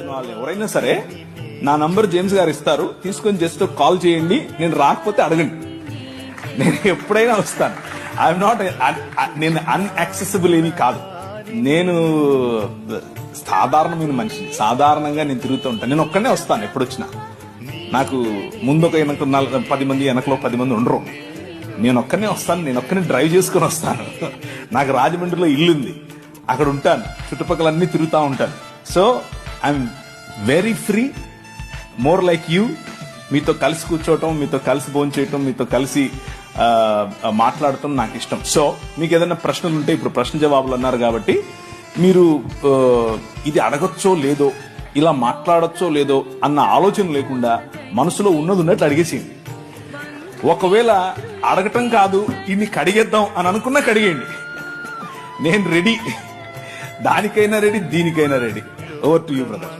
వచ్చిన వాళ్ళు ఎవరైనా సరే నా నంబర్ జేమ్స్ గారు ఇస్తారు, తీసుకొని జస్ట్ కాల్ చేయండి. నేను రాకపోతే అడగండి, నేను ఎప్పుడైనా వస్తాను. ఐఎమ్ నాట్, నేను అన్యాక్సెసిబుల్ ఏమీ కాదు. నేను సాధారణమైన మనిషిని, సాధారణంగా నేను తిరుగుతూ ఉంటాను. నేను ఒక్కనే వస్తాను ఎప్పుడు వచ్చినా. నాకు ముందు ఒక 10 మంది, వెనకలో 10 మంది ఉండరు. నేను ఒక్కనే వస్తాను, నేను ఒక్కనే డ్రైవ్ చేసుకుని వస్తాను. నాకు రాజమండ్రిలో ఇల్లుంది, అక్కడ ఉంటాను, చుట్టుపక్కల అన్ని తిరుగుతూ ఉంటాను. So I'm very free, more like you. మీతో కలిసి కూర్చోవటం, మీతో కలిసి భోంచేయటం, మీతో కలిసి మాట్లాడటం నాకు ఇష్టం. సో మీకు ఏదైనా ప్రశ్నలు ఉంటే, ఇప్పుడు ప్రశ్న జవాబులు అన్నారు కాబట్టి మీరు ఇది అడగచ్చో లేదో, ఇలా మాట్లాడచ్చో లేదో అన్న ఆలోచన లేకుండా మనసులో ఉన్నది ఉన్నట్టు అడిగేసేయండి. ఒకవేళ అడగటం కాదు, ఇన్ని కడిగేద్దాం అని అనుకున్నా కడిగేయండి. నేను రెడీ, దానికైనా రెడీ, దీనికైనా ready. Over to you brother.